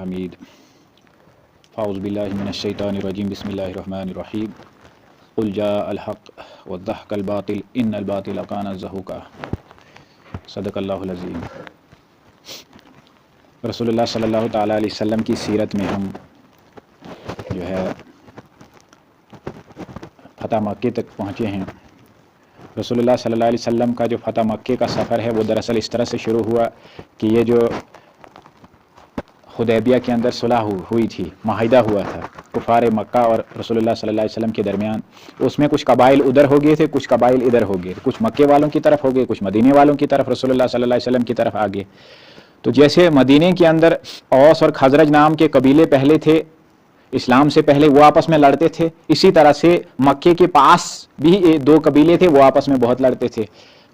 हमीद। फ़ाउज़ु बिल्लाहि मिनश्शैतानिर्रजीम बिस्मिल्लाहिर्रहमानिर्रहीम। क़ुल जाअल हक़्क़ व ज़हक़ल बातिल इन्नल बातिल कान ज़हूक़ा। सदक़ल्लाहुल अज़ीम। रसूलुल्लाह सल्लल्लाहु तआला अलैहि वसल्लम की सीरत में हम जो है फ़तह मक्के तक पहुँचे हैं। रसूलुल्लाह सल्लल्लाहु अलैहि वसल्लम का जो फ़तह मक्के का सफ़र है वो दरअसल इस तरह से शुरू हुआ कि ये जो हुदैबिया के अंदर सुलह हुई थी, माहिदा हुआ था कुफ़ार मक्का और रसूलुल्लाह सल्लल्लाहु अलैहि वसल्लम के दरमियान, उसमें कुछ कबाइल उधर हो गए थे, कुछ कबाइल इधर हो गए, कुछ मक्के वालों की तरफ हो गए, कुछ मदीने वालों की तरफ रसूलुल्लाह सल्लल्लाहु अलैहि वसल्लम की तरफ आ गए। तो जैसे मदीने के अंदर औस और खजरज नाम के कबीले पहले थे, इस्लाम से पहले वो आपस में लड़ते थे, इसी तरह से मक्के के पास भी दो कबीले थे, वो आपस में बहुत लड़ते थे।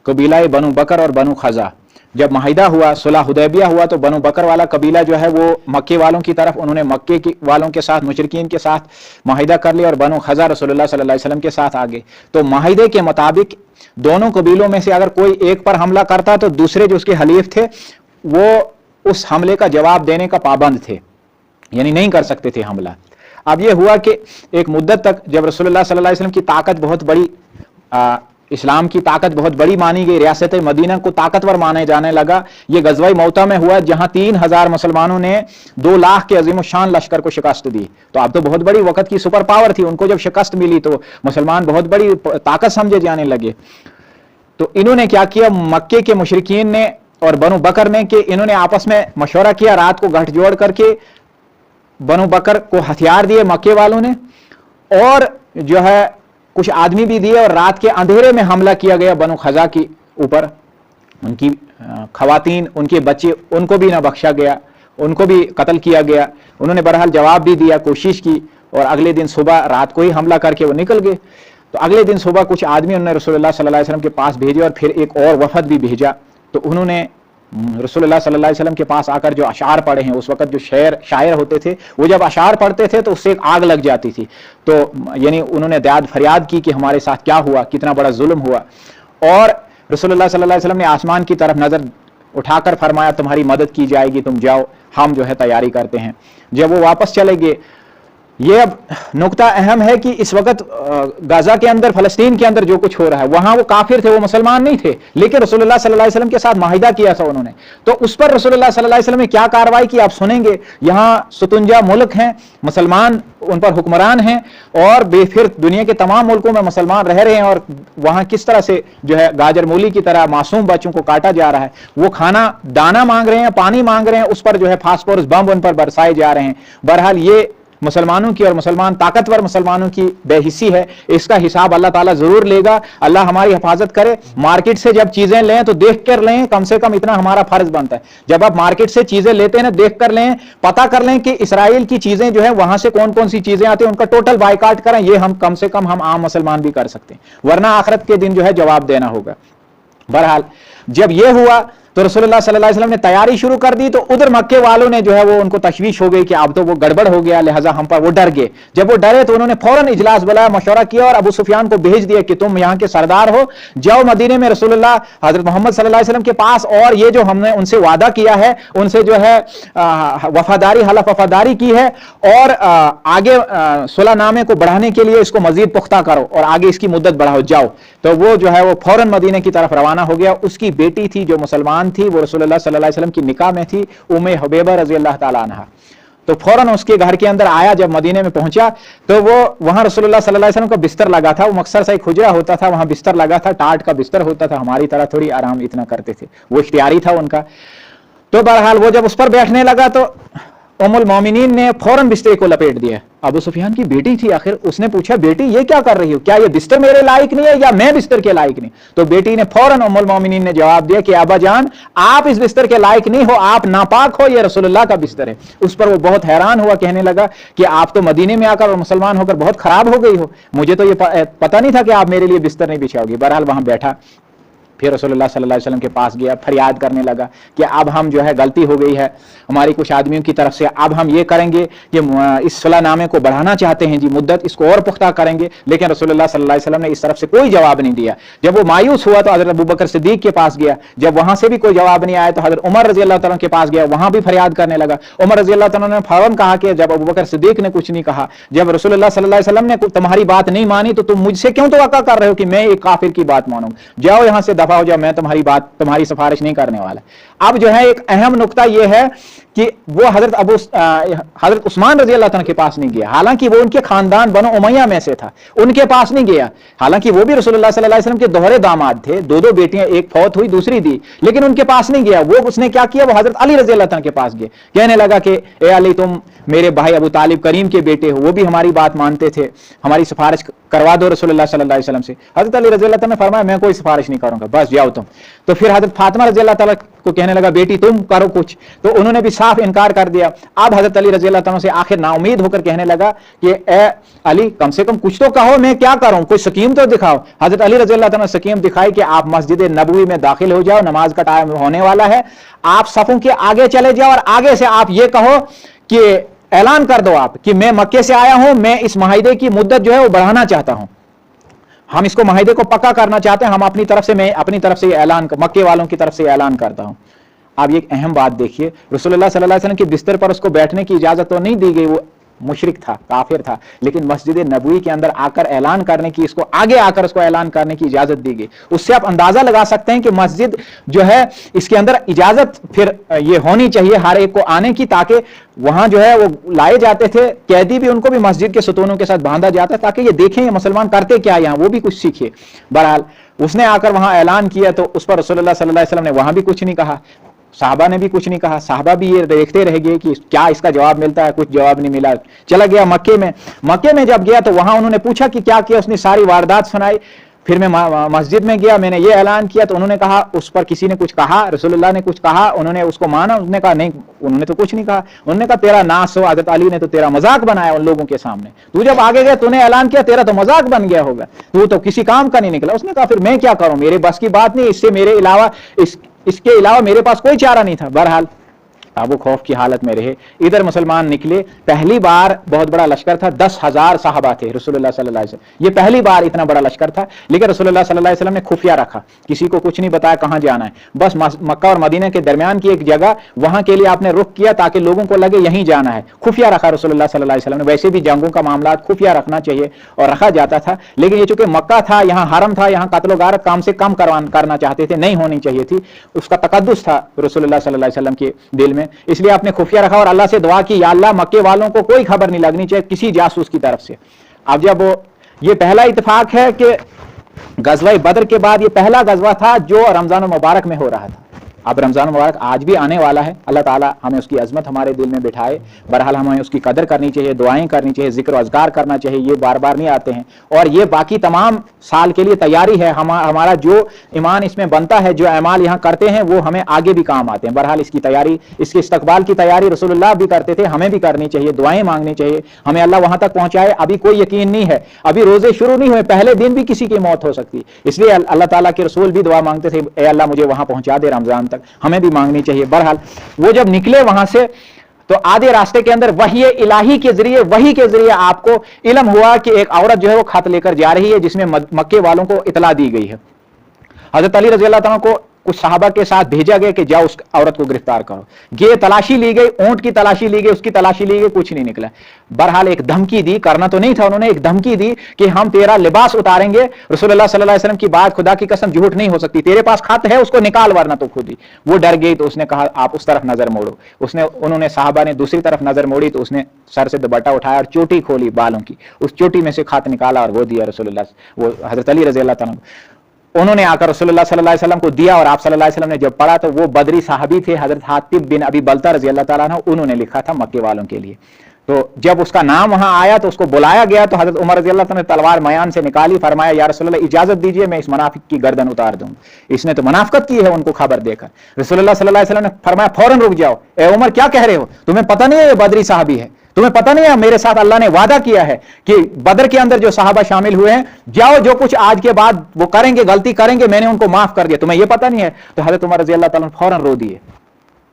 कबीला बनु बकर और बनु खज़ा। जब माहिदा हुआ, सुलह हुदैबिया हुआ, तो बनु बकर वाला कबीला जो है वो मक्के वालों की तरफ, उन्होंने मक्के वालों के साथ, मुशरिकीन के साथ माहिदा कर लिया, और बनु खज़ा रसूलुल्लाह सल्लल्लाहु अलैहि वसल्लम के साथ आ गए। तो माहिदे के मुताबिक दोनों कबीलों में से अगर कोई एक पर हमला करता तो दूसरे जो उसके हलीफ थे वो उस हमले का जवाब देने का पाबंद थे, यानी नहीं कर सकते थे हमला। अब यह हुआ कि एक मुद्दत तक जब रसूलुल्लाह सल्लल्लाहु अलैहि वसल्लम की ताकत बहुत बड़ी, इस्लाम की ताकत बहुत बड़ी मानी गई, रियासत मदीना को ताकतवर माने जाने लगा। ये गज़वा मौता में हुआ जहां 3000 मुसलमानों ने 2 लाख के अजीम शान लश्कर को शिकस्त दी। तो अब तो बहुत बड़ी वक्त की सुपर पावर थी, उनको जब शिकस्त मिली तो मुसलमान बहुत बड़ी ताकत समझे जाने लगे। तो इन्होंने क्या किया, मक्के के मुशरिकीन ने और बनु बकर ने, कि इन्होंने आपस में मशवरा किया, रात को गठजोड़ करके बनु बकर को हथियार दिए मक्के वालों ने, और जो है कुछ आदमी भी दिए, और रात के अंधेरे में हमला किया गया बनु खज़ा के ऊपर। उनकी खवातीन, उनके बच्चे, उनको भी ना बख्शा गया, उनको भी कत्ल किया गया। उन्होंने बहरहाल जवाब भी दिया, कोशिश की, और अगले दिन सुबह रात को ही हमला करके वो निकल गए। तो अगले दिन सुबह कुछ आदमी उन्होंने रसूलुल्लाह सल्लल्लाहु अलैहि वसल्लम के पास भेजे, और फिर एक और वफद भी भेजा। तो उन्होंने रसूलुल्लाह सल्लल्लाहु अलैहि वसल्लम के पास आकर जो अशार पढ़े हैं, उस वक्त जो शायर होते थे वो जब अशार पढ़ते थे तो उससे एक आग लग जाती थी। तो यानी उन्होंने दाद फरियाद की कि हमारे साथ क्या हुआ, कितना बड़ा जुल्म हुआ। और रसूलुल्लाह सल्लल्लाहु अलैहि वसल्लम ने आसमान की तरफ नजर उठाकर फरमाया, तुम्हारी मदद की जाएगी, तुम जाओ, हम जो है तैयारी करते हैं। जब वो वापस चले गए, ये अब नुकता अहम है कि इस वक्त गाजा के अंदर, फलस्तीन के अंदर जो कुछ हो रहा है, वहां वो काफिर थे, वो मुसलमान नहीं थे, लेकिन रसूलुल्लाह सल्लल्लाहु अलैहि वसल्लम के साथ माहिदा किया था उन्होंने। तो उस पर रसूलुल्लाह सल्लल्लाहु अलैहि वसल्लम ने क्या कार्रवाई की आप सुनेंगे। यहाँ 57 मुल्क हैं, मुसलमान उन पर हुक्मरान हैं, और फिर दुनिया के तमाम मुल्कों में मुसलमान रह रहे हैं, और वहां किस तरह से जो है गाजर मूली की तरह मासूम बच्चों को काटा जा रहा है। वो खाना दाना मांग रहे हैं, पानी मांग रहे हैं, उस पर जो है फास्फोरस बम उन पर बरसाए जा रहे हैं। बहरहाल ये मुसलमानों की और मुसलमान ताकतवर मुसलमानों की बेहिस्सी है, इसका हिसाब अल्लाह ताला जरूर लेगा। अल्लाह हमारी हिफाजत करे। मार्केट से जब चीजें लें तो देख कर लें, कम से कम इतना हमारा फर्ज बनता है। जब आप मार्केट से चीजें लेते हैं ना, देख कर लें, पता कर लें कि इसराइल की चीजें जो है वहां से कौन कौन सी चीजें आती हैं, उनका टोटल बायकाट करें। ये हम कम से कम हम आम मुसलमान भी कर सकते हैं, वरना आखिरत के दिन जो है जवाब देना होगा। बहरहाल जब यह हुआ तो रसूलुल्लाह सल्लल्लाहु अलैहि वसल्लम ने तैयारी शुरू कर दी। तो उधर मक्के वालों ने जो है वो, उनको तशवीश हो गई कि अब तो वो गड़बड़ हो गया, लिहाजा हम पर वो डर गए। जब वो डरे तो उन्होंने फौरन इजलास बुलाया, मशवरा किया, और अबू सुफियान को भेज दिया कि तुम यहाँ के सरदार हो, जाओ मदीने में रसूलुल्लाह हजरत मोहम्मद सल्लल्लाहु अलैहि वसल्लम के पास, और ये जो हमने उनसे वादा किया है, उनसे जो है वफादारी, हलफ वफादारी की है, और आगे सुलहनामे को बढ़ाने के लिए इसको मजीद पुख्ता करो, और आगे इसकी मुद्दत बढ़ाओ, जाओ। तो वो जो है वो फौरन मदीने की तरफ रवाना हो गया। उसकी बेटी थी जो मुसलमान थी, वो रसूलुल्लाह सल्लल्लाहु अलैहि वसल्लम की निकाह में थी, उम्मे हुबैबा रज़ी अल्लाह ताला अन्हा। तो फौरन उसके घर के अंदर आया। जब मदीने में पहुंचा तो वो वहां रसूलुल्लाह सल्लल्लाहु अलैहि वसल्लम का बिस्तर लगा था, वो मक्सर सा एक हुजरा होता था, वहां बिस्तर लगा था, टाट का बिस्तर होता था, हमारी तरह थोड़ी आराम इतना करते थे, वो इख्तियारी था उनका। तो बहरहाल वो जब उस पर बैठने लगा तो उम्मुल मोमिनीन ने फौरन बिस्तर को लपेट दिया। अबू सुफियान की बेटी थी, आखिर उसने पूछा, बेटी ये क्या कर रही हो, क्या ये बिस्तर मेरे लायक नहीं है या मैं बिस्तर के लायक नहीं। तो बेटी ने फौरन उम्मुल मोमिनीन ने जवाब दिया कि अब्बा जान, आप इस बिस्तर के लायक नहीं हो, आप नापाक हो, ये रसूलुल्लाह का बिस्तर है। उस पर वो बहुत हैरान हुआ, कहने लगा कि आप तो मदीने में आकर और मुसलमान होकर बहुत खराब हो गई हो, मुझे तो ये पता नहीं था कि आप मेरे लिए बिस्तर नहीं बिछाओगी। बहरहाल वहां बैठा, फिर रसूलुल्लाह सल्लल्लाहु अलैहि वसल्लम के पास गया, फरियाद करने लगा कि अब हम जो है गलती हो गई है हमारी कुछ आदमियों की तरफ से, अब हम ये करेंगे कि इस सलाहनामे को बढ़ाना चाहते हैं जी, मुद्दत इसको और पुख्ता करेंगे। लेकिन रसूलुल्लाह सल्लल्लाहु अलैहि वसल्लम ने इस तरफ से कोई जवाब नहीं दिया। जब वो मायूस हुआ तो हजरत अबू बकर सिद्दीक के पास गया, जब वहां से भी कोई जवाब नहीं आया तो हजरत उमर रजी अल्लाह तआला के पास गया, वहां भी फरियाद करने लगा। उमर रजी अल्लाह तआला ने फौरन कहा कि जब अबू बकर सिद्दीक ने कुछ नहीं कहा, जब रसूलुल्लाह सल्लल्लाहु अलैहि वसल्लम ने तुम्हारी बात नहीं मानी तो तुम मुझसे क्यों तवक्का कर रहे हो कि मैं एक काफिर की बात मानूं, जाओ यहां से दफा हो जाओ, मैं तुम्हारी बात तुम्हारी सिफारिश नहीं करने वाला। अब जो है एक अहम नुकता यह है कि वो हजरत उस्मान रजी अल्लाह तआला के पास नहीं गया, हालांकि वो उनके खानदान बनो उमैया में से था, उनके पास नहीं गया। हालांकि वो भी रसूलुल्लाह सल्लल्लाहु अलैहि वसल्लम के दोहरे दामाद थे, दो बेटियां, एक फौत हुई दूसरी दी, लेकिन उनके पास नहीं गया। वो उसने क्या किया, वो हजरत अली रजी अल्लाह तआला के पास गए, कहने लगा कि ए अली, तुम मेरे भाई अबू तालिब करीम के बेटे हो, वो भी हमारी बात मानते थे, हमारी सिफारिश करवा दो रसूलुल्लाह सल्लल्लाहु अलैहि वसल्लम से। हजरत अली रजी अल्लाह तआला ने फरमाया मैं कोई सिफारिश नहीं करूंगा, बस जाओ तुम। तो फिर हजरत फातिमा रजी अल्लाह तआला को कहने लगा बेटी तुम करो कुछ, तो उन्होंने भी साफ इनकार कर दिया। अब हजरत अली रजी अल्लाह तआला से आखिर नाउमीद होकर कहने लगा कि ए अली, कम से कम कुछ तो कहो, मैं क्या करूं, कोई स्कीम तो दिखाओ। हजरत अली रजी अल्लाह तआला ने स्कीम दिखाई कि आप मस्जिद नबवी में दाखिल हो जाओ, नमाज का टाइम होने वाला है, आप सफों के आगे चले जाओ और आगे से आप ये कहो कि ऐलान कर दो आप कि मैं मक्के से आया हूं, मैं इस माहिदे की मुद्दत जो है वो बढ़ाना चाहता हूं, हम इसको माहिदे को पक्का करना चाहते हैं, हम अपनी तरफ से, मैं अपनी तरफ से ऐलान, मक्के वालों की तरफ से ऐलान करता हूं। अब एक अहम बात देखिए, रसूलुल्लाह सल्लल्लाहु अलैहि वसल्लम के बिस्तर पर उसको बैठने की इजाजत तो नहीं दी गई, वो मुशरिक था, काफिर था, लेकिन मस्जिद नबवी के अंदर आकर ऐलान करने की, इसको आगे आकर उसको ऐलान करने की इजाजत दी गई। उससे आप अंदाजा लगा सकते हैं कि मस्जिद जो है इसके अंदर इजाजत फिर ये होनी चाहिए हर एक को आने की, ताकि वहां जो है वो लाए जाते थे कैदी भी, उनको भी मस्जिद के सतूनों के साथ बांधा जाता है ताकि ये देखें ये मुसलमान करते क्या यहाँ, वो भी कुछ सीखे। बहरहाल उसने आकर वहां ऐलान किया तो उस पर रसूलुल्लाह सल्लल्लाहु अलैहि वसल्लम ने वहां भी कुछ नहीं कहा, साहबा ने भी कुछ नहीं कहा, साहबा भी ये देखते रह गए कि क्या इसका जवाब मिलता है, कुछ जवाब नहीं मिला। चला गया मक्के में जब गया तो वहां उन्होंने पूछा कि क्या किया, उसने सारी वारदात सुनाई। फिर मैं मस्जिद में गया, मैंने ये ऐलान किया तो उन्होंने कहा, उस पर किसी ने कुछ कहा, रसूलुल्लाह ने कुछ कहा, उन्होंने उसको माना, उसने कहा नहीं, उन्होंने तो कुछ नहीं कहा, उन्होंने कहा तेरा नास हो, हज़रत अली ने तो तेरा मजाक बनाया उन लोगों के सामने, तू जब आगे गया तूने ऐलान किया, तेरा तो मजाक बन गया होगा, तू तो किसी काम का नहीं निकला। उसने कहा फिर मैं क्या करूं, मेरे बस की बात नहीं, इससे मेरे अलावा इसके अलावा मेरे पास कोई चारा नहीं था। बहरहाल आबू खौफ की हालत में रहे, इधर मुसलमान निकले, पहली बार बहुत बड़ा लश्कर था, 10,000 साहबा थे रसूलुल्लाह सल्लल्लाहु अलैहि वसल्लम, ये पहली बार इतना बड़ा लश्कर था, लेकिन रसूलुल्लाह सल्लल्लाहु अलैहि वसल्लम ने खुफिया रखा, किसी को कुछ नहीं बताया कहां जाना है, बस मक्का और मदीना के दरमियान की एक जगह, वहां के लिए आपने रुख किया ताकि लोगों को लगे यहीं जाना है, खुफिया रखा रसूलुल्लाह सल्लल्लाहु अलैहि वसल्लम ने। वैसे भी जंगों का मामला खुफिया रखना चाहिए और रखा जाता था, लेकिन ये चूंकि मक्का था, यहाँ हरम था, यहाँ कत्ल गारत काम से कम करना चाहते थे, नहीं होनी चाहिए थी, उसका तकद्दुस था रसूलुल्लाह सल्लल्लाहु अलैहि वसल्लम के दिल में, इसलिए आपने खुफिया रखा और अल्लाह से दुआ की, या अल्लाह मक्के वालों को कोई खबर नहीं लगनी चाहिए किसी जासूस की तरफ से। अब जब ये पहला इत्तेफाक है कि गज़वा बदर के बाद ये पहला गज़वा था जो रमजान मुबारक में हो रहा था। अब रमजान मुबारक आज भी आने वाला है, अल्लाह ताला हमें उसकी अजमत हमारे दिल में बिठाए। बहरहाल हमें उसकी कदर करनी चाहिए, दुआएं करनी चाहिए, जिक्र अज़कार करना चाहिए, ये बार बार नहीं आते हैं, और ये बाकी तमाम साल के लिए तैयारी है। हमारा जो ईमान इसमें बनता है, जो अमाल यहाँ करते हैं, वो हमें आगे भी काम आते हैं। बहरहाल इसकी तैयारी, इसके इस्तकबाल की तैयारी रसूलुल्लाह भी करते थे, हमें भी करनी चाहिए, दुआएं मांगनी चाहिए, हमें अल्लाह वहां तक पहुंचाए। अभी कोई यकीन नहीं है, अभी रोजे शुरू नहीं हुए, पहले दिन भी किसी की मौत हो सकती है, इसलिए अल्लाह ताला के रसूल भी दुआ मांगते थे, ए अल्लाह मुझे वहां पहुंचा दे रमजान तक, हमें भी मांगनी चाहिए। बहरहाल वो जब निकले वहां से तो आधे रास्ते के अंदर वही इलाही के जरिए आपको इल्म हुआ कि एक औरत जो है वो खत लेकर जा रही है जिसमें मक्के वालों को इतला दी गई है। हजरत अली रज़ी अल्लाह तआला को कुछ सहाबा के साथ भेजा गया कि जाओ उस औरत को गिरफ्तार करो। गे तलाशी ली गई, ऊंट की तलाशी ली गई, उसकी तलाशी ली गई, कुछ नहीं निकला। बहरहाल एक धमकी दी, करना तो नहीं था, उन्होंने एक धमकी दी कि हम तेरा लिबास उतारेंगे। रसूलुल्लाह सल्लल्लाहु अलैहि वसल्लम की बात खुदा की कसम झूठ नहीं हो सकती, तेरे पास खत है उसको निकाल वरना तो खुद ही। वो डर गई तो उसने कहा आप उस तरफ नजर मोड़ो। उन्होंने साहबा ने दूसरी तरफ नजर मोड़ी तो उसने सर से दुपट्टा उठाया और चोटी खोली बालों की, उस चोटी में से खत निकाला और वो दिया रसूलुल्लाह, वो हजरत अली रज़ी अल्लाह तआला। उन्होंने आकर रसूलुल्लाह सल्लल्लाहु अलैहि वसल्लम को दिया और आप सल्लल्लाहु अलैहि वसल्लम ने जब पढ़ा तो वो बदरी साहबी थे हजरत हातिब बिन अबी बलता रजी अल्लाह तआला अन्हु, उन्होंने लिखा था मक्के वालों के लिए। तो जब उसका नाम वहां आया तो उसको बुलाया गया तो हजरत उमर रजी अल्लाह तआला ने तलवार मयान से निकाली, फरमाया या रसूलल्लाह इजाजत दीजिए मैं इस मुनाफिक की गर्दन उतार दूं, इसने तो मुनाफिकत की है उनको खबर देकर। रसूलुल्लाह सल्लल्लाहु अलैहि वसल्लम ने फरमाया फौरन रुक जाओ, ए उमर क्या कह रहे हो, तुम्हें पता नहीं है ये बदरी साहबी है, तुम्हें पता नहीं है मेरे साथ अल्लाह ने वादा किया है कि बदर के अंदर जो सहाबा शामिल हुए हैं, जाओ जो कुछ आज के बाद वो करेंगे, गलती करेंगे, मैंने उनको माफ कर दिया, तुम्हें ये पता नहीं है? तो हजरत उमर रजी अल्लाह ताला फौरन रो दिए,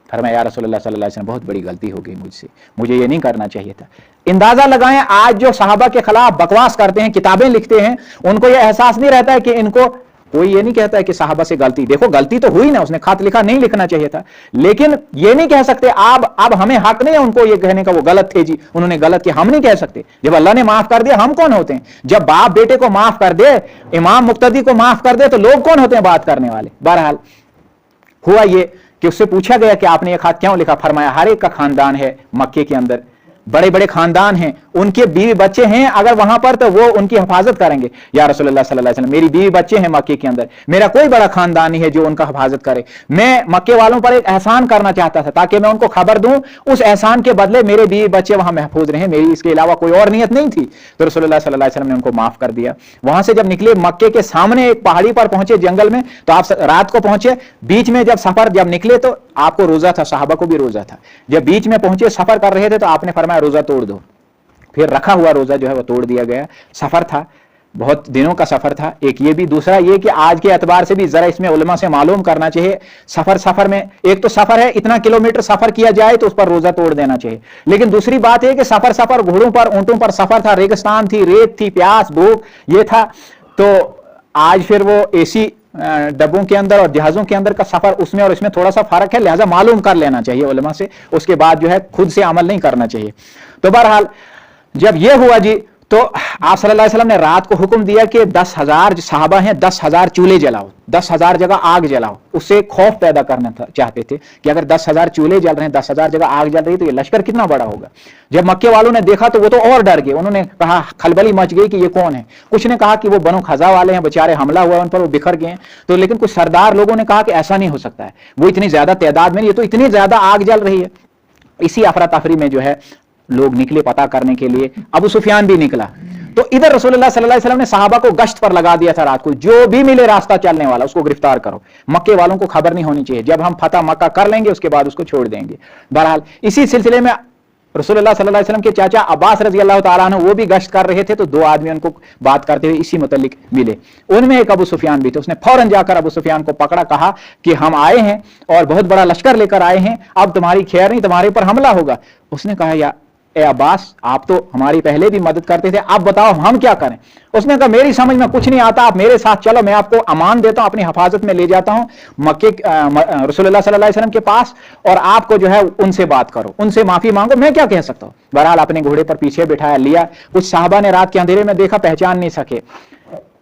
फरमाया या रसूलुल्लाह सल्लल्लाहु अलैहि वसल्लम बहुत बड़ी गलती हो गई मुझसे, मुझे ये नहीं करना चाहिए था। अंदाजा लगाएं, आज जो सहाबा के खिलाफ बकवास करते हैं, किताबें लिखते हैं, उनको ये एहसास नहीं रहता है कि इनको, कोई ये नहीं कहता है कि साहबा से गलती, देखो गलती तो हुई ना, उसने खत लिखा, नहीं लिखना चाहिए था, लेकिन ये नहीं कह सकते अब हमें हक नहीं है उनको ये कहने का वो गलत थे जी, उन्होंने गलत किया, हम नहीं कह सकते। जब अल्लाह ने माफ कर दिया, हम कौन होते हैं? जब बाप बेटे को माफ कर दे, इमाम मुक्तदी को माफ कर दे, तो लोग कौन होते हैं बात करने वाले? बहरहाल हुआ ये कि उससे पूछा गया कि आपने ये खत क्यों लिखा? फरमाया हर एक का खानदान है मक्के के अंदर, बड़े बड़े खानदान हैं, उनके बीवी बच्चे हैं, अगर वहां पर तो वो उनकी हिफाजत करेंगे। या रसूलुल्लाह सल्लल्लाहु अलैहि वसल्लम, मेरी बीवी बच्चे हैं मक्के के अंदर, मेरा कोई बड़ा खानदान नहीं है जो उनका हिफाजत करे। मैं मक्के वालों पर एक एहसान करना चाहता था ताकि मैं उनको खबर दूं, उस एहसान के बदले मेरे बीवी बच्चे वहां महफूज रहे, मेरी इसके अलावा कोई और नियत नहीं थी। तो रसूलुल्लाह सल्लल्लाहु अलैहि वसल्लम ने उनको माफ कर दिया। वहां से जब निकले, मक्के के सामने एक पहाड़ी पर पहुंचे जंगल में, तो आप रात को पहुंचे, बीच में जब सफर जब निकले तो आपको रोजा था, साहबा को भी रोजा था। जब बीच में पहुंचे, सफर कर रहे थे, तो आपने फरमाया रोजा तोड़ दो, फिर रखा हुआ रोजा जो है वो तोड़ दिया गया। सफर था, बहुत दिनों का सफर था। एक ये भी, दूसरा ये कि आज के एतबार से भी जरा इसमें उलमा से मालूम करना चाहिए, सफर में एक तो सफर है, इतना किलोमीटर सफर किया जाए तो उस पर रोजा तोड़ देना चाहिए, लेकिन दूसरी बात है कि सफर घोड़ों पर, ऊंटों पर सफर था, रेगिस्तान थी, रेत थी, प्यास भूख ये था, तो आज फिर वो एसी डब्बों के अंदर और जहाजों के अंदर का सफर, उसमें और इसमें थोड़ा सा फर्क है, लिहाजा मालूम कर लेना चाहिए उलमा से, उसके बाद जो है खुद से अमल नहीं करना चाहिए। तो बहरहाल जब यह हुआ जी, तो आप सल्लल्लाहु अलैहि वसल्लम ने रात को हुक्म दिया कि 10,000 साहबा हैं, 10,000 चूल्हे जलाओ, 10,000 जगह आग जलाओ। उससे खौफ पैदा करना चाहते थे कि अगर 10,000 चूल्हे जल रहे हैं, 10,000 जगह आग जल रही है, तो ये लश्कर कितना बड़ा होगा। जब मक्के वालों ने देखा तो वो तो और डर गए, उन्होंने कहा, खलबली मच गई कि ये कौन है। कुछ ने कहा कि वो बनो खजा वाले हैं, बेचारे हमला हुआ उन पर, वो बिखर गए। तो लेकिन कुछ सरदार लोगों ने कहा कि ऐसा नहीं हो सकता है, वो इतनी ज्यादा तादाद में, ये तो इतनी ज्यादा आग जल रही है। इसी अफरा तफरी में जो है लोग निकले पता करने के लिए, अबू सुफियान भी निकला। तो इधर रसूलुल्लाह सल्लल्लाहु अलैहि वसल्लम ने सहाबा को गश्त पर लगा दिया था रात को, जो भी मिले रास्ता चलने वाला उसको गिरफ्तार करो, मक्के वालों को खबर नहीं होनी चाहिए, जब हम फतह मक्का कर लेंगे उसके बाद उसको छोड़ देंगे। बहरहाल इसी सिलसिले में रसूलुल्लाह सल्लल्लाहु अलैहि वसल्लम के चाचा अब्बास रजी अल्लाह तआला अन्हु वो भी गश्त कर रहे थे, तो दो आदमी उनको बात करते हुए इसी मुतल्लिक मिले। उनमें एक अबू सुफियान भी थे, उसने फौरन जाकर अबू सुफियान को पकड़ा, कहा कि हम आए हैं और बहुत बड़ा लश्कर लेकर आए हैं, अब तुम्हारी खैर नहीं, तुम्हारे ऊपर हमला होगा। उसने कहा, या ए अब्बास, आप तो हमारी पहले भी मदद करते थे, अब बताओ हम क्या करें। उसने कहा, मेरी समझ में कुछ नहीं आता, आप मेरे साथ चलो, मैं आपको अमान देता हूं, अपनी हिफाजत में ले जाता हूं मक्के रसूलुल्लाह सल्लल्लाहु अलैहि वसल्लम के पास, और आपको जो है उनसे बात करो, उनसे माफी मांगो, मैं क्या कह सकता हूं। बहरहाल अपने घोड़े पर पीछे बिठाया, लिया। कुछ साहबा ने रात के अंधेरे में देखा, पहचान नहीं सके,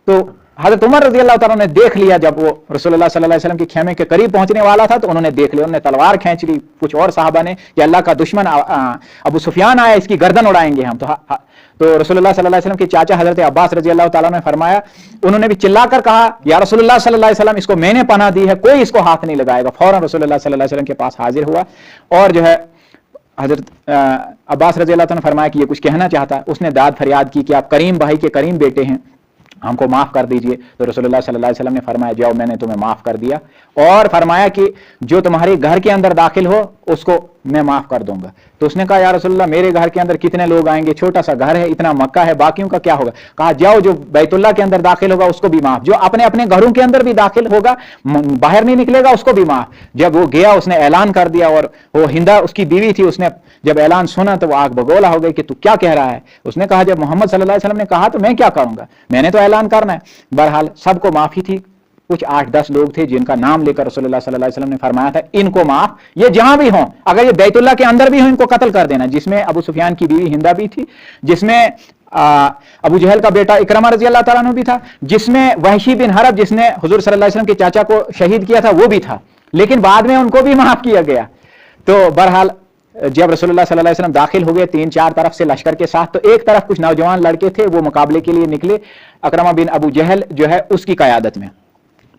तो हजरत उमर रजी अल्लाह तआला ने देख लिया, जब वो रसूलुल्लाह सल्लल्लाहु अलैहि वसल्लम के खेमे के करीब पहुंचने वाला था तो उन्होंने देख लिया, उन्होंने तलवार खींच ली। कुछ और साहबा ने कि अल्लाह का दुश्मन अबू सुफियान आया, इसकी गर्दन उड़ाएंगे हम। तो रसूलुल्लाह सल्लल्लाहु अलैहि वसल्लम के चाचा हजरत अब्बास रजी अल्लाह तआला ने फरमाया, उन्होंने भी चिल्लाकर कहा, या रसूलुल्लाह सल्लल्लाहु अलैहि वसल्लम, इसको मैंने पनाह दी है, कोई इसको हाथ नहीं लगाएगा। फौरन रसूलुल्लाह सल्लल्लाहु अलैहि वसल्लम के पास हाजिर हुआ और जो है हजरत अब्बास रजी अल्लाह तआला ने फरमाया कि ये कुछ कहना चाहता है। उसने दाद फरियाद की कि आप करीम भाई के करीम बेटे हैं, हमको माफ कर दीजिए। तो रसूलुल्लाह सल्लल्लाहु अलैहि वसल्लम ने फरमाया, जाओ मैंने तुम्हें माफ कर दिया, और फरमाया कि जो तुम्हारे घर के अंदर दाखिल हो उसको मैं माफ कर दूंगा। तो उसने कहा, या रसूलुल्लाह, मेरे घर के अंदर कितने लोग आएंगे, छोटा सा घर है, इतना मक्का है, बाकियों का क्या होगा। कहा, जाओ जो बैतुल्लाह के अंदर दाखिल होगा उसको भी माफ, जो अपने अपने घरों के अंदर भी दाखिल होगा, बाहर नहीं निकलेगा, उसको भी माफ। जब वो गया, उसने ऐलान कर दिया, और वो हिंदा उसकी बीवी थी, उसने जब ऐलान सुना तो वो आग बगोला हो गई कि तू क्या कह रहा है। उसने कहा, जब मोहम्मद सल्लल्लाहु अलैहि वसल्लम ने कहा तो मैं क्या करूंगा, मैंने तो ऐलान करना है। बहरहाल सबको माफी थी। कुछ 8-10 लोग थे जिनका नाम लेकर रसूलुल्लाह सल्लल्लाहु अलैहि वसल्लम ने फरमाया था, इनको माफ, ये जहां भी हों, अगर ये बैतुल्लाह के अंदर भी हो इनको कत्ल कर देना। जिसमें अबू सुफियान की बीवी हिंदा भी थी, जिसमें अबू जहल का बेटा इकरमा रजी अल्लाह तआला अन्हु भी था, जिसमें वहशी बिन हरब जिसने हुजूर सल्लल्लाहु अलैहि वसल्लम के चाचा को शहीद किया था वो भी था, लेकिन बाद में उनको भी माफ किया गया। तो बहरहाल जब रसूलुल्लाह सल्लल्लाहु अलैहि वसल्लम दाखिल हो गए 3-4 तरफ से लश्कर के साथ, तो एक तरफ कुछ नौजवान लड़के थे, वो मुकाबले के लिए निकले। अकरमा बिन अबू जहल जो है उसकी क़यादत में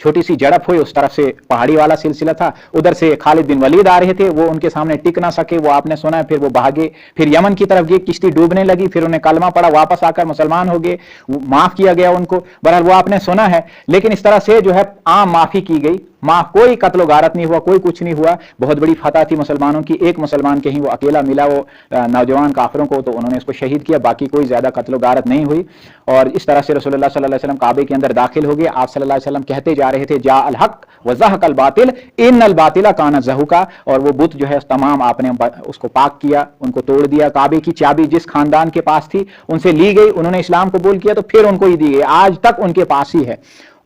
छोटी सी झड़प हुई, उस तरफ से पहाड़ी वाला सिलसिला था, उधर से खालिद बिन वलीद आ रहे थे, वो उनके सामने टिक ना सके, वो आपने सुना है, फिर वो भागे, फिर यमन की तरफ गए, किश्ती डूबने लगी, फिर उन्हें कलमा पड़ा, वापस आकर मुसलमान हो गए, माफ किया गया उनको। बहरहाल वो आपने सुना है, लेकिन इस तरह से जो है आम माफी की गई कोई कत्लो गारत नहीं हुआ, कोई कुछ नहीं हुआ। बहुत बड़ी फतह थी मुसलमानों की, एक मुसलमान कहीं वो अकेला मिला वो नौजवान काफिरों को, तो उन्होंने उसको शहीद किया, बाकी कोई ज्यादा कत्लो गारत नहीं हुई। और इस तरह से रसूलुल्लाह सल्लल्लाहु अलैहि वसल्लम काबे के अंदर दाखिल हो गए। आप सल्लल्लाहु अलैहि वसल्लम कहते जा रहे थे, जा अल हक व ज़हक़ल बातिल इन्नल बातिला काना ज़हूका, और वो बुत जो है तमाम आपने उसको पाक किया, उनको तोड़ दिया। काबे की चाबी जिस खानदान के पास थी उनसे ली गई, उन्होंने इस्लाम कबूल किया तो फिर उनको ही दी गई, आज तक उनके पास ही है।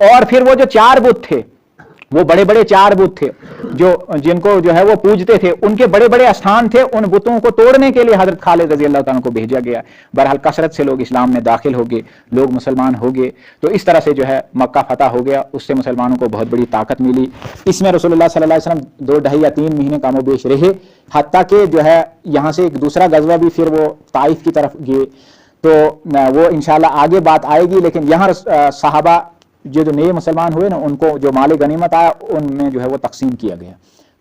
और फिर वो जो 4 बुत थे, वो बड़े बड़े 4 बुत थे जो जिनको जो है वो पूजते थे, उनके बड़े बड़े स्थान थे, उन बुतों को तोड़ने के लिए हजरत खालिद रजी अल्लाह तआला को भेजा गया। बहरहाल कसरत से लोग इस्लाम में दाखिल हो गए, लोग मुसलमान हो गए। तो इस तरह से जो है मक्का फतह हो गया, उससे मुसलमानों को बहुत बड़ी ताकत मिली। इसमें रसूलुल्लाह सल्लल्लाहु अलैहि वसल्लम 2 ढाई या 3 महीने कमोबेश रहे, हत्ता कि जो है यहाँ से एक दूसरा गजवा भी फिर वो ताइफ की तरफ गए, तो वो इंशाल्लाह आगे बात आएगी। लेकिन यहाँ सहाबा जो नए मुसलमान हुए ना, उनको जो माल गनीमत आया उनमें जो है वो तकसीम किया गया।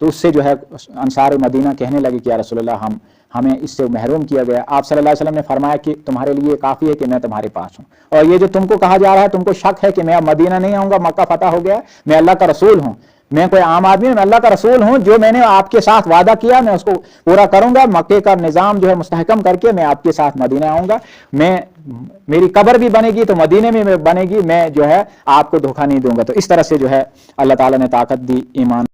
तो उससे जो है अंसार मदीना कहने लगे कि या रसूलल्लाह हमें इससे महरूम किया गया। आप सल्लल्लाहु अलैहि वसल्लम ने फरमाया कि तुम्हारे लिए काफ़ी है कि मैं तुम्हारे पास हूँ, और ये जो तुमको कहा जा रहा है, तुमको शक है कि मैं अब मदीना नहीं आऊँगा, मक्का फतह हो गया, मैं अल्लाह का रसूल हूँ, मैं कोई आम आदमी हूं, मैं अल्लाह का रसूल हूं, जो मैंने आपके साथ वादा किया मैं उसको पूरा करूंगा। मक्के का निज़ाम जो है मुस्तहकम करके मैं आपके साथ मदीना आऊंगा, मेरी कब्र भी बनेगी तो मदीने में बनेगी, मैं जो है आपको धोखा नहीं दूंगा। तो इस तरह से जो है अल्लाह ताला ने ताकत दी ईमान